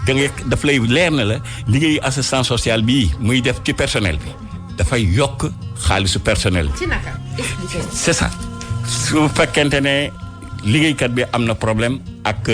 da ngay daf lay leer na la liggéeyu assistance sociale bii muy def ci personnel bi dafay yokk xaalisu personnel bi. ci naka expliquer. c'est ça su fekkente ne liggéeykat bi am na problème ak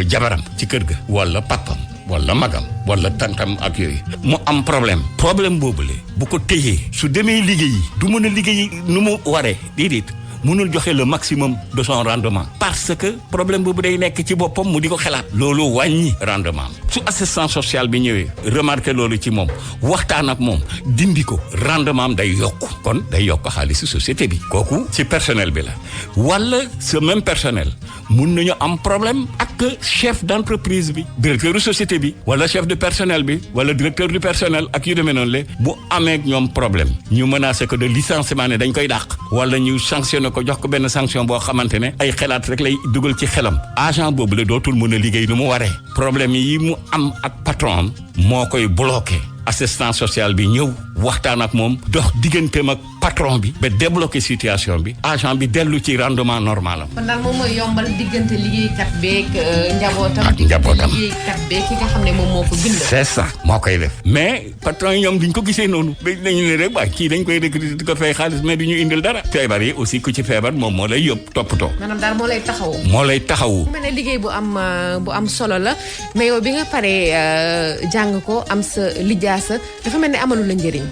jabaram ci kër ga wala papam wala magam wala tantam ak yooyu mu am problème boobule bu ko téyee su demee liggéeyi du mën a liggéeyi nu mu waree déedéet mënul joxe le maximum de son rendement parce que problème boobu day nekk ci boppam mu di ko xalaat loolu wàññi rendement su assistance sociale bi ñëwee remarqué loolu ci moom waxtaan ak moom dindi ko rendement day yokk kon day yokk xaalisu société bi kooku ci personnel bi la wala ce même personnel mun nañu am problème ak chef d'entreprise bi directeur de société bi wala chef de personnel bi wala directeur du personnel ak yu demee noonu le bu amee ak ñoom problème ñu menacé ko de licenciement ne dañ koy dàq wala ñu sanctionné ko jox ko benn sanction boo xamante ne ay xalaat rek lay dugal ci xelam agent boobu la dootul mën a liggéey nu mu waree problème yi mu am ak patron am moo koy bloqué assistance sociale bi ñëw waxtaan ak moom dox digganteem ak patron bi ba débloqué situation bi agent bi dellu ci rendement normal am. kon daal moom mooy yombal diggante liggéeykat beeg njabootam. ak njabootam liggéeykat beeg ki nga xam ne moom moo ko bind. c'est ça moo koy def mais patron yi ñoom duñ ko gisee noonu dañu ne rek waaye kii dañ koy recruter di ko fay xaalis mais du ñu indil dara. feebar yi aussi ku ci feebar moom moo lay yóbbu toppatoo. maanaam daal moo lay taxawu. moo lay taxawu. mu mel ne liggéey bu am solo la mais yow bi nga paree jàng ko am sa lijaasa dafa mel ne amalu la njëriñ.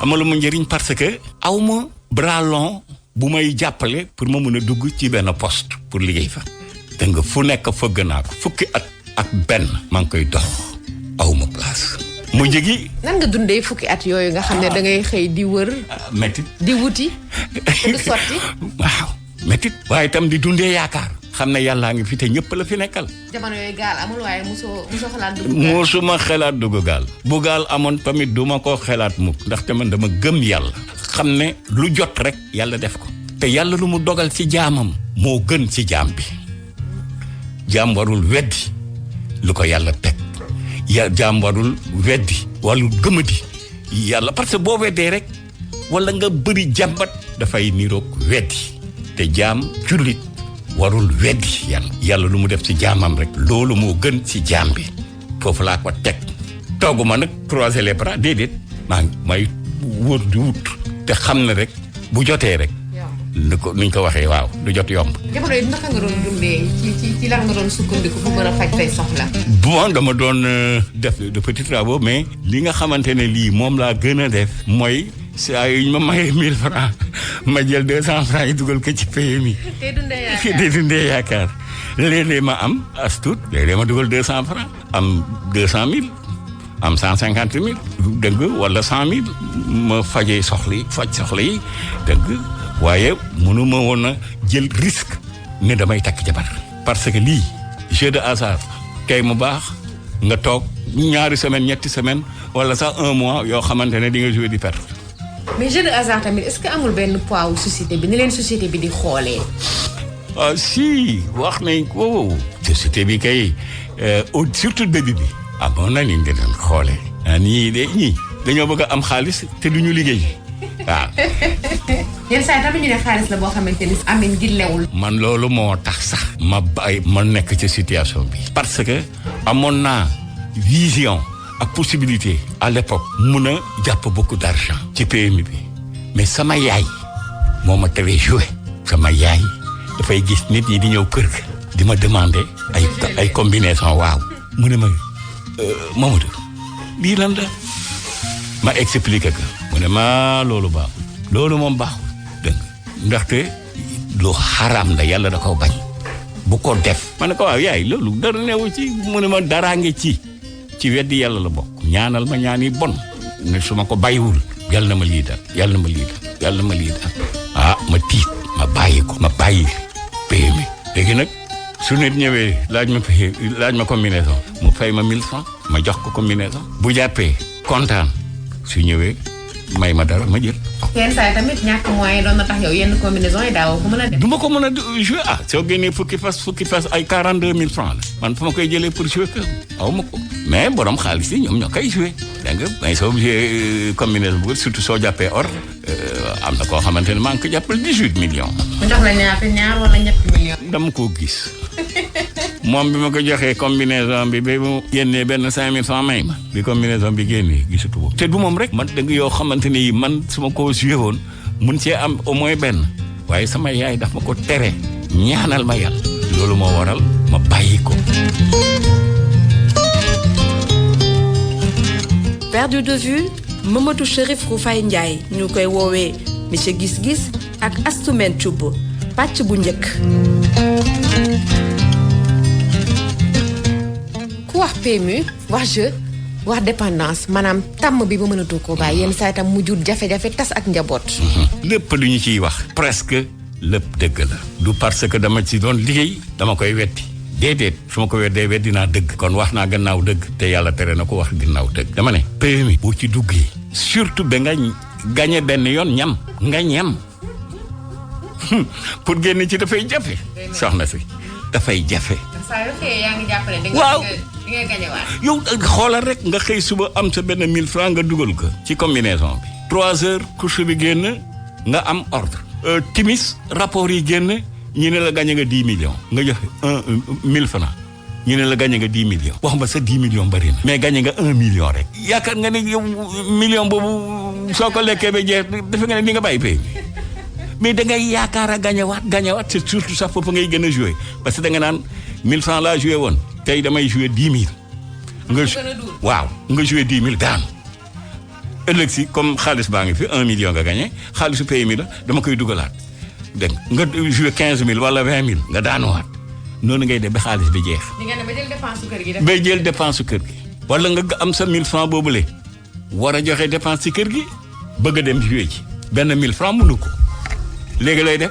amaluma njëriñ parce que aw ma bras long bu may jàppale pour ma mën a dugg ci benn poste pour liggéey fa. dégg nga fu nekk fëgg naa ko fukki at ak benn maa ngi koy dox aw ma place. mu jegi. nan nga dundee fukki at yooyu nga xam ne da ngay xëy di wër. métti di wuti du sotti. waaw métti waaye itam di dundee yaakaar. xam ne yàllaa ngi fi te ñëpp la fi nekkal. jamono yooyu gaal amul waaye mosoo xalaat dugg gaal. mosuma xalaat dugg gaal. bu gaal amoon tamit duma ko xalaat mukk ndaxte man dama gëm yàlla. xam ne lu jot rek yàlla def ko. te yàlla lu mu dogal ci jaamam. moo gën ci jaam bi. jaam warul weddi lu ko yàlla teg. jaam warul weddi wala gëmadi yàlla parce que boo weddee rek wala nga bëri jàmbat dafay niroog weddi te jaam jullit. warul weddi yàlla lu mu def ci jaamam rek loolu moo gën ci jaam bi foofu laa ko teg tooguma nag croiser les bras déedéet may wër di wut te xam ne rek bu jotee rek nuñ ko waxee waaw du jot yomb. jamono yi naka nga doon dundee ci lan nga doon sukkandiku fu mën a faj tey soxla. bon dama doon def de petits travaux mais li nga xamante ne lii moom laa gën a def mooy saa yu ñu ma mayee 1000 francs ma jël 200 francs yi dugal ko ci PMI. te dundee yaakaar léeg-léeg ma am as tuut léeg-léeg ma dugal 200 francs am 200 000 am 150 000 dëgg wala 100 000 ma faj soxla yi dëgg waaye mënuma woon a jël risque ne damay takk jabar parce que lii jeu de hasard kay mu baax nga toog ñaari semaine ñetti semaine wala sax 1 mois yoo xamante ne di nga jouer di perdre. mais jeu de hasard tamit est-ce que amul benn poids wu société bi ni leen société bi di xoolee. si wax nañ ko société bi kay surtout début bi amoon na ni ñu leen xoolee. ñii dañoo bëgg a am xaalis te duñu liggéey waaw. yenn saa yi tamit ñu ne xaalis la boo xamante ni amin gi lewul. man loolu moo tax sax ma nekk ci situation bi. parce que amoon naa vision. ak possibilité à l'époque mun a jàpp beaucoup d'argent ci PMI bi mais sama yaay moo ma teree jouer sama yaay dafay gis nit ñi di ñëw kër ga di ma demander ay combinaison waaw mu ne ma Mamadou lii lan la ma expliqué ko mu ne ma loolu baaxul loolu moom baaxul dégg nga ndaxte lu xaraam la yàlla da ko bañ bu ko def ma ne ko waaw yaay loolu dara newu ci mu ne ma daraa ngi ci weddi yàlla la bokk ñaanal ma ñaan yi bon ne su ma ko bàyyiwul yàlla na ma lii daal yàlla na ma lii daal ah ma tiit ma bàyyi PMI léegi nag su nit ñëwee laaj ma combinaison mu fay ma 1000 francs ma jox ko combinaison bu jàppee kontaan su ñëwee may ma dara ma jël. yenn saa yi tamit ñàkk moyen doon na tax yow yenn combinaison yi daawoo ko mën a def. du ma ko mën a jouer soo génnee fukki fas ay 42000 francs la man fu ma koy jëlee pour jouer kër aw ma ko mais borom xaalis yi ñoom ñoo koy jouer dégg nga mais soo jouer combinaison bu surtout soo jàppee or am na koo xamante ne maa ngi ko jàppal 18 millions. mu jox la ñaar wala ñetti millions. dama koo gis moom bi ma ko joxee combinaison bi ba mu génnee benn 5000 francs may ma bi combinaison bi génnee gisatu ko te du moom rek man dëgg yoo xamante ni man su ma ko joué woon mun cee am au moins benn waaye sama yaay daf ma ko tere ñaanal ma yàlla loolu moo waral ma bàyyi ko. Perdu de vue Mamadou Chérif Roufaye Ndiaye ñu koy woowee monsieur Gis-Gis ak Astou-Men Thioub pàcc bu njëkk. ku wax PMU wax jeu wax dépendance maanaam tàmm bi ba mënatoo koo bàyyi yenn saa itam mu jur jafe-jafe tas ak njaboot. lépp lu ñu ciy wax presque lépp dëgg la du parce que dama ci doon liggéey dama koy wetti déedéet su ma ko weddee weddi naa dëgg kon wax naa gannaaw dëgg te yàlla tere na ko wax gannaaw dëgg dama ne PMU boo ci duggee surtout ba nga gañe benn yoon ñam nga ñam pour génn ci dafay jafe soxna si dafay jafe. saa yoo xëyee yaa ngi jàppale. waaw di nga gañewaat. yow xoolal rek nga xëy suba am sa benn 1000 francs nga dugal ko ci combinaison bi 3 heures course bi génn nga am ordre. timis rapport yi génn ñu ne la gañe nga 10 millions nga joxe 1000 francs ñu ne la gañe nga 10 millions. wax ma sa 10 millions bari na. mais gañe nga 1 million rek. yaakaar nga ne yow million boobu soo ko lekkee ba jeex defe nga ne di nga bàyyi pay mais da ngay yaakaar a gañewaat c'est surtout sax foofu ngay gën a jouer parce que da nga naan 1000 francs laa joué woon tey damay joué 10 000. waaw nga joué 10 000 daanu ëllëg si comme xaalis baa ngi fi 1 million nga gagné xaalisu PMI la dama koy dugalaat dégg nga joué 15 000 wala 20 000 nga daanuwaat noonu ngay def ba xaalis bi jeex. di nga ne ba jël dépense su kër gi. ba jël dépense su kër gi. wala nga am sa 1000 francs boobule war a joxe dépense ci kër gi bëgg a dem joué ci benn 1000 francs mënu ko léegi lay def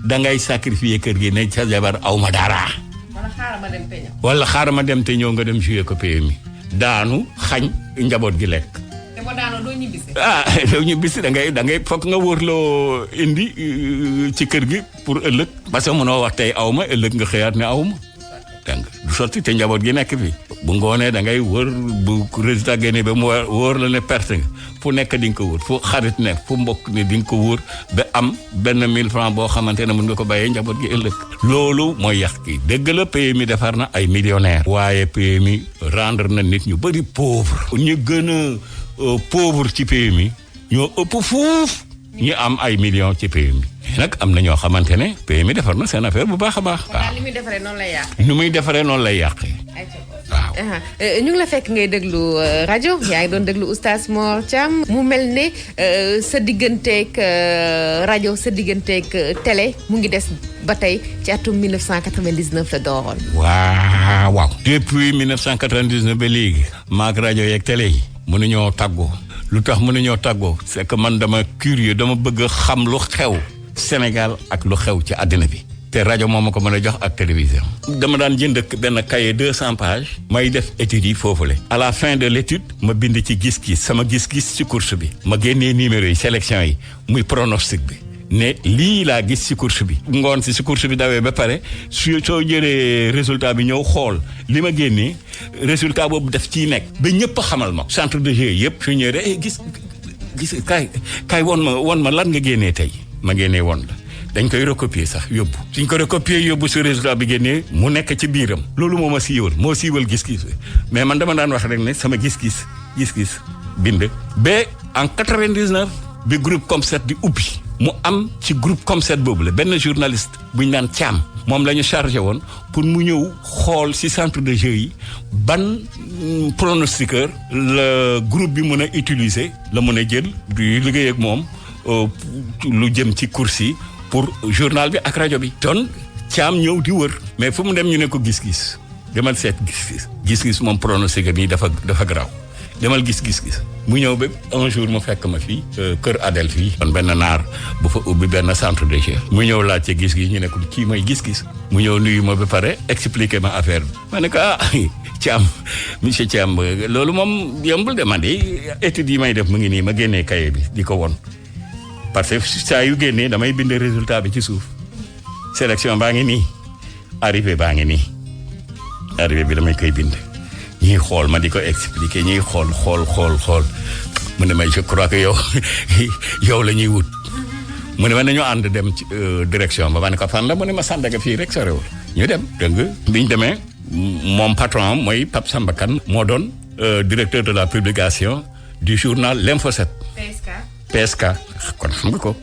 da ngay sacrifier kër gi ne sa jabar aw ma dara. wala xaaral ma dem te ñëw nga dem joué ko PMI daanu xañ njaboot gi lekk. te boo daanoo doo ñibbisi. doo ñibbisi da ngay fokk nga wóorloo indi ci kër gi pour ëllëg. parce que mënoo wax tey aw ma ëllëg nga xëyaat ne aw ma. dégg nga du sotti te njaboot gi nekk fi. bu ngoonee da ngay wër bu résultat génnee ba mu wóor la ne perte nga fu nekk di nga ko wër fu xarit ne fu mbokk ne di nga ko wër ba am benn 1000 francs boo xamante ne mën nga ko bàyyee njaboot gi ëllëg. loolu mooy yàq kii dëgg la PMI defar na ay millionnaires. waaye PMI rendre na nit ñu bëri pauvre. ñu gën a pauvre ci PMI ñoo ëpp fuuf ñu am ay millions ci PMI. nag am na ñoo xamante ne PMI defar na seen affaire bu baax a baax. waaw li muy defaree noonu lay yàq. ni muy defaree noonu lay yàqee. waaw. ñu ngi la fekk ngay déglu rajo yaa ngi doon déglu Oustaz Mor Thiam mu mel ne sa digganteeg rajo sa digganteeg télé mu ngi des ba tey ci atum 1999 la dooroon. waaw. depuis 1999 ba léegi. maag rajo yeeg télé yi. mënuñoo tàggoo. lu tax mënuñoo tàggoo. c'est que man dama curieux dama bëgg xam lu xew. Sénégal ak lu xew ci àddina bi. te rajo moo ma ko mën a jox ak télévision. dama daan jënd benn cahier 200 pages. may def études yi foofule. à la fin de l'étude ma bind ci gis-gis sama gis-gis ci course bi. ma génnee numéro yi sélection yi muy pronostic bi. ne lii laa gis ci course bi. ngoon si course bi dawee ba pare soo jëlee résultat bi ñëw xool li ma génnee résultat boobu def ciy nekk. ba ñëpp xamal ma. centre de jeu yëpp su ñëwee gis kaay won ma lan nga génnee tey ma génnee woon la. dañ koy recopier sax yóbbu suñ ko recopier yóbbu su résultat bi génnee mu nekk ci biiram loolu moo ma siiwal gis-gis mais man dama daan wax rek ne sama gis-gis bind ba en 99 bi groupe Comset di ubbi mu am ci groupe Comset boobu la benn journaliste buñ naan Thiam moom la ñu chargé woon pour mu ñëw xool ci centre de jeu yi ban pronostiqueur la groupe bi mën a utiliser la mën a jël du liggéey ak moom lu jëm ci course yi pour journal bi ak rajo bi. ton Thiam ñëw di wër. mais fu mu dem ñu ne ko gis-gis demal seet gis-gis moom pronostic bi dafa garaaw demal gis mu ñëw ba un jour mu fekk ma fii kër Adel fii kon benn naar bu fa ubbi benn centre de jeu mu ñëw laajte gis-gis ñu ne ko kii mooy gis-gis mu ñëw nuyu ma ba pare expliquer ma affaire bi ma ne ko Thiam monsieur Thiam loolu moom yombul de man de études yi may def mu ngi nii ma génnee cahier bi di ko won parce que saa yu génnee damay bind résultat bi ci suuf sélection baa ngi nii arrivé baa ngi nii arrivé bi damay koy bind ñuy xool ma di ko expliquer ñuy xool mu ne may je crois que yow la ñuy wut mu ne ma nañu ànd dem ci direction ba ma ne ko fan la mu ne ma Sandaga fii rek sorewul ñu dem dégg biñ demee moom patron mooy Pape Samba Kane moo doon directeur de la publication du journal L'Info 7 PSK kon xam nga ko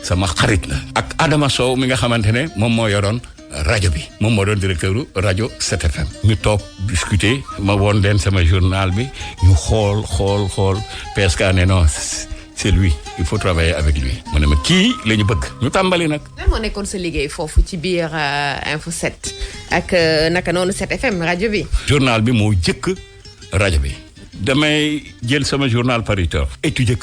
sama xarit la ak Adama Sow mi nga xamante ne moom moo yoroon rajo bi moom moo doon directeur rajo 7FM ñu toog discuter ma woon leen sama journal bi ñu xool PSK ne non c'est lui il faut travailler avec lui mu ne ma kii la ñu bëgg ñu tàmbali nag. lan moo nekkoon sa liggéey foofu ci biir Info 7 ak naka noonu 7FM rajo bi. journal bi moo jëkk rajo bi damay jël sama journal par heure étudier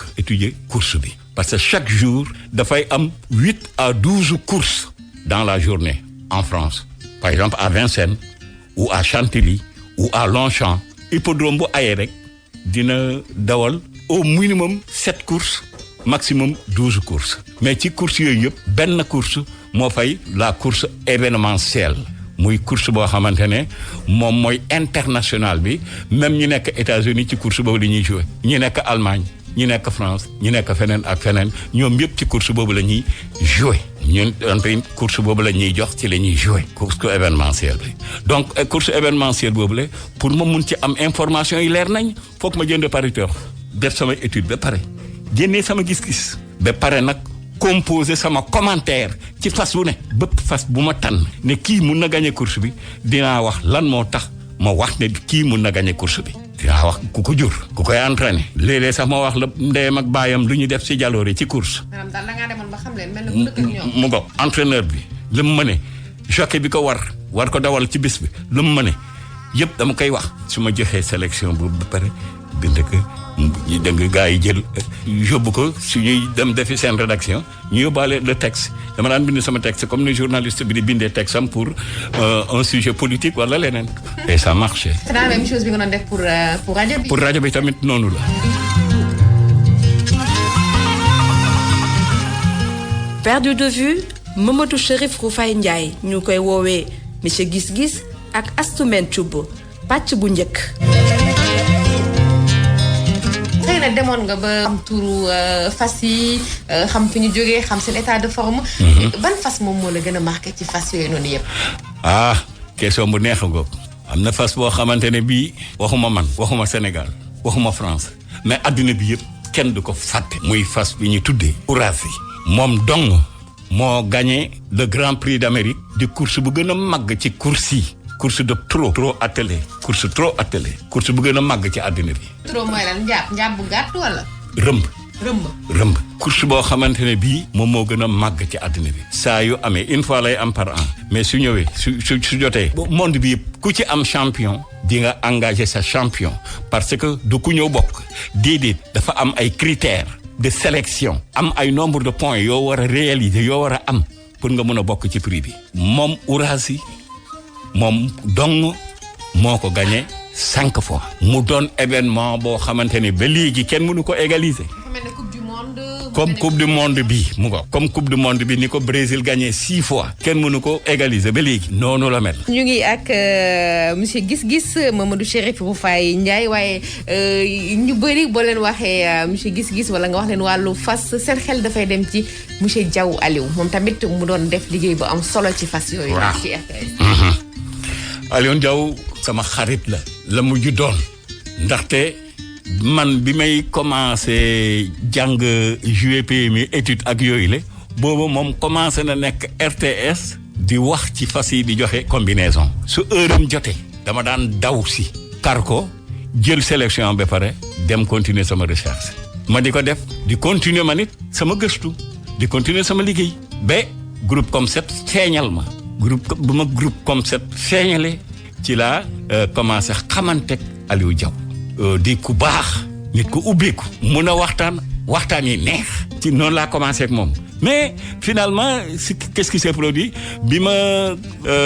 course bi parce que chaque jour dafay am 8 à 12 courses dans la journée en France par exemple à Vincennes ou à Chantilly ou à Longchamp hippodrome bu ayee rek dina dawal au minimum 7 courses maximum 12 courses mais ci courses yooyu yëpp benn course moo fay la course événementielle muy course boo xamante ne moom mooy international bi même ñi nekk États-Unis ci course boobu la ñuy jouer ñi nekk Allemagne ñi nekk France ñi nekk feneen ak feneen ñoom yëpp ci course boobu la ñuy jouer ñun donte course boobu la ñuy jox ci la ñuy jouer course événementielle bi donc course événementielle boobu la pour ma mun ci am information yi leer nañ foog ma jënd pariteur def sama étude ba pare génnee sama gis-gis ba pare nag composer sama commentaire ci fas wu ne bépp fas bu ma tànn ne kii mun na gagner course bi dinaa wax lan moo tax ma wax ne kii mun na gagner course bi dinaa wax ku ko jur ku koy entraîner léeg-léeg sax ma wax la ndeyam ak baayam lu ñu def ci jaloore ci course. maanaam daal da ngaa demoon ba xam leen mel na ku dëkk ak ñoom. mu ngo entraîneur bi lu mu mëne jockey bi ko war ko dawal ci bis bi lu mu mëne yëpp dama koy wax su ma joxee sélection boobu ba pare bind ko ñu dégg gars yi jël yóbbu ko su ñuy dem defi seen rédaction ñu yóbbaale le texte dama daan bind sama texte comme ni journaliste bi di bindee texte am pour un sujet politique wala leneen et ça marchait. c'est la même chose bi nga doon def pour rajo bi. pour rajo bi tamit noonu la. perdu de vue Mamadou Chérif Roufaye Ndiaye ñu koy woowee monsieur Gis-Gis ak Astou Thioub pàcc bu njëkk. xëy na demoon nga ba xam turu fas yi xam fi ñu jógee xam seen état de forme. ban fas moom moo la gën a marqué ci fas yooyu noonu yëpp. question bu neex a góob am na fas boo xamante ne bii waxuma man waxuma Sénégal waxuma France mais adduna bi yëpp kenn du ko fàtte. muy fas bi ñu tuddee Ourasi moom dong moo gagné le Grand Prix d'Amérique di course bu gën a màgg ci course yi. course de trop attelé course bu gën a màgg ci àddina bi. trop mooy lan njaab bu gàtt wala. rëmb course boo xamante ne bii moom moo gën a màgg ci àddina bi. saa yu amee une fois lay am par an. mais su ñëwee su jotee. monde bi yëpp ku ci am champion. di nga engagé sa champion. parce que du ku ñëw bokk. déedéet dafa am ay critères de sélection. am ay nombre de points yoo war a réaliser yoo war a am pour nga mën a bokk ci prix bi. moom Ourasi moom dong moo ko gagné 5 fois. mu doon événement boo xamante ni ba léegi kenn mënu ko égaliser. dafa mel ne coupe du monde. comme coupe du monde bi mu ko. comme coupe du monde bi ni ko Brésil gagné 6 fois. kenn mënu ko égaliser ba léegi. noonu la mel. ñu ngi ak monsieur Gis-Gis Mamadou Chérif Roufaye Ndiaye waaye ñu bëri boo leen waxee monsieur Gis-Gis wala nga wax leen wàllu fas seen xel dafay dem ci monsieur Diaw Aliou moom tamit mu doon def liggéey bu am solo ci fas yooyu. waaw ci RTS. Aliou Diaw sama xarit la mujj doon ndaxte man bi may commencé jàng jouer PMI étude ak yooyu la boobu moom commencé na nekk RTS di wax ci fas yi di joxe combinaison su heure am jotee dama daan daw si kar ko jël sélection ba pare dem continuer sama recherche ma di ko def di continuer ma nit sama gëstu di continuer sama liggéey ba groupe Comme7 feeñal ma bu ma groupe Comme7 feeñale ci laa commencé xamanteeg Aliou Diaw di ku baax nit ku ubbeeku mun a waxtaan yi neex ci noonu laa commencé ak moom mais finalement qu'est-ce qui s'est produit bi ma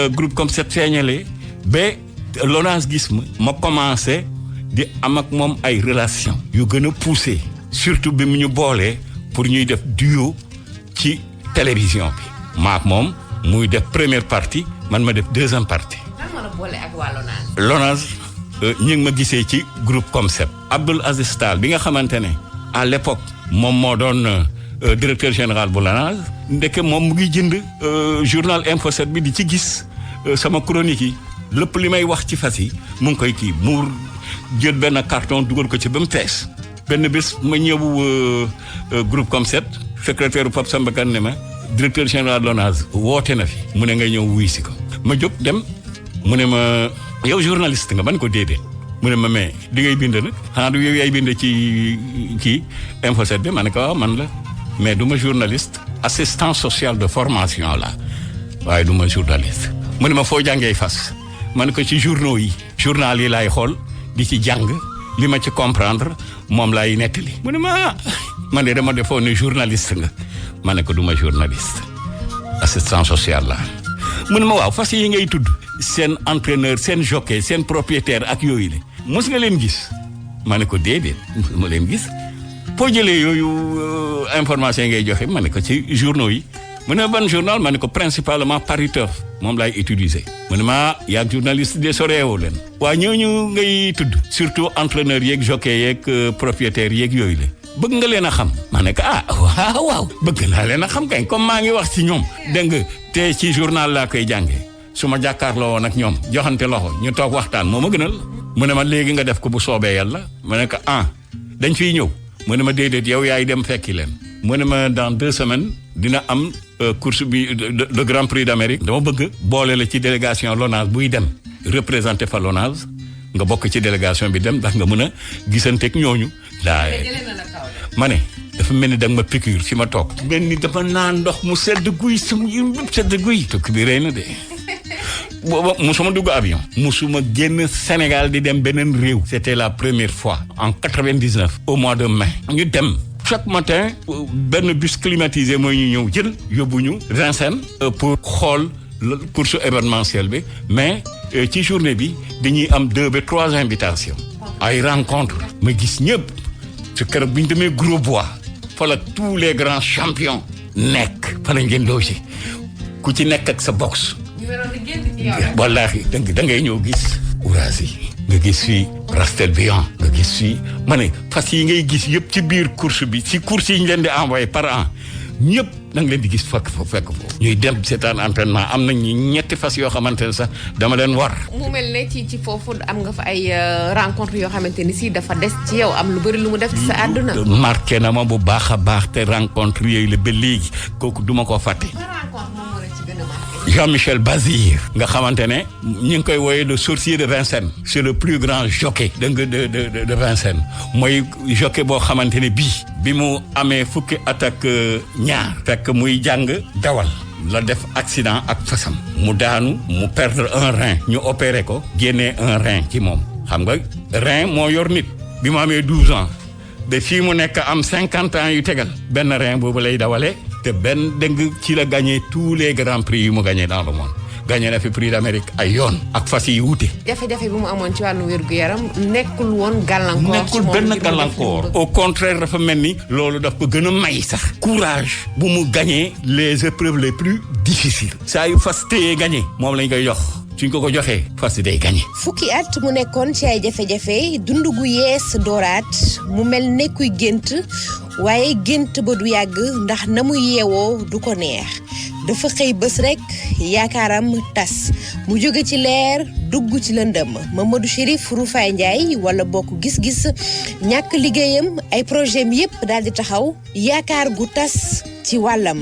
groupe comme cette feeñalee ba LONASE gis ma commencé di am ak moom ay relation yu gën a poussé surtout bi mu ñu boolee pour ñuy def duo ci télévision bi maak moom muy def première partie man ma def deuxième partie. lan moo la boole ak waa LONASE. LONASE ñu ngi ma gisee ci groupe concept Abdoul Aziz Tall bi nga xamante ne à l'époque moom moo doon directeur général bu LONASE ndeke moom mu ngi jënd journal Info 7 bi di ci gis sama chronique yi lépp li may wax ci fas yi mu ngi koy kii mu jël benn carton dugal ko ci ba mu fees benn bés ma ñëw groupe concept secrétaire Pape Samba Kane ne ma directeur général LONASE woote na fi mu ne ngay ñëw wuy si ko ma jóg dem mu ne ma yow journaliste nga man ko déedéet mu ne ma mais di ngay bind nag xanaa du yow yaay bind ci kii Info 7 bi ma ne ko waaw man la mais du ma journaliste assistant social de formation la waaye du ma journaliste mu ne ma foo jàngee fas ma ne ko ci journaux yi journal yi laay xool di ci jàng li ma ci comprendre moom laay nettali mu ne ma man de dama defoon ne journaliste nga ma ne ko du ma journaliste assistant social la mu ne ma waaw fas yi ngay tudd seen entraîneur seen jockey seen propriétaire ak yooyu le mos nga leen gis ma ne ko déedéet ma leen gis foo jëlee yooyu information ngay joxe ma ne ko ci journaux yi mu ne ban journal ma ne ko principalement Paris Turf moom laay utiliser mu ne ma yaag journaliste de soreewoo leen waa ñooñu ngay tudd surtout entraîneur yeeg jockey yeeg propriétaire yeeg yooyu le bëgg nga leen a xam ma ne ko waaw bëgg naa leen a xam kay comme maa ngi wax ci ñoom dégg nga te ci journal laa koy jàngee su ma jàkkaarloo woon ak ñoom joxante loxo ñu toog waxtaan moo ma gënal mu ne ma léegi nga def ko bu soobee yàlla ma ne ko dañ fiy ñëw mu ne ma déedéet yow yaay dem fekki leen mu ne ma dans 2 semaines dina am course bi le Grand Prix d'Amérique dama bëgg boole la ci délégation LONASE buy dem représenté fa LONASE nga bokk ci délégation bi dem ndax nga mën a gisanteeg ñooñu ma ne dafa mel ni da nga ma piqûre fi ma toog mel ni dafa naan ndox mu sedd guy sama sedd guy tukki bi rëy na de booba musuma dugg avion musuma génn Sénégal di dem beneen réew c'était la première fois en 99 au mois de mai ñu dem chaque matin benn bus climatisé mooy ñu ñëw jël yóbbu ñu Vincennes pour xool course événementielle bi mais ci journée bi dañuy am 2 ba 3 invitations ay rencontres ma gis ñëpp ci keroog bi ñu demee Gros Bois fa la tous les grands champions nekk fa la ngeen logé ku ci nekk ak sa box wallaahi da ngay ñëw gis Ourazi nga gis fii Rastelbian nga gis fii ma ne fas yi ngay gis yëpp ci biir course bi ci course yi ñu leen di envoyé par an ñëpp da nga leen di gis fekk foofu ñuy dem seetaan entraînement am nañ ñetti fas yoo xamante ne sax dama leen war. mu mel ne ci foofu am nga fa ay rencontre yoo xamante ni si dafa des ci yow am lu bëri lu mu def ci sa àdduna. marqué na ma bu baax a baax te rencontre yooyu la ba léegi kooku duma ko fàtte. Jean-Michel Bazir nga xamante ne ñu ngi koy wooyee le sorcier de Vincennes c'est le plus grand jockey de Vincennes mooy jockey boo xamante ne bi mu amee fukki at ak ñaar fekk muy jàng dawal la def accident ak fasam mu daanu mu perdre un rein ñu opéré ko génnee un rein ci moom xam nga rein moo yor nit bi mu amee 12 ans de fii mu nekk am 50 ans yu tegal benn rein boobu lay dawalee te benn dëng ci la gagné tous les grands prix yu mu gagné dans le monde gagné na fi prix d'Amérique ay yoon ak fas yi wuute. jafe-jafe bi mu amoon ci wàllu wér-gu-yaram nekkul woon gàllankoor. nekkul benn gàllankoor. au contraire dafa mel ni loolu daf ko gën a may sax. courage bu mu gagné les épreuves les plus difficiles. saa yu fas téye gagné moom lañ koy jox. suñ ko joxee fas day gagné. fukki at mu nekkoon ci ay jafe-jafe dund gu yees dooraat mu mel ne kuy gént waaye gént ba du yàgg ndax na mu yeewoo du ko neex dafa xëy bés rek yaakaaram tas mu jóge ci leer dugg ci lëndëm Mamadou Chérif Roufaye Ndiaye wala bokk gis-gis ñàkk liggéeyam ay projet yépp daal di taxaw yaakaar gu tas ci wàllam.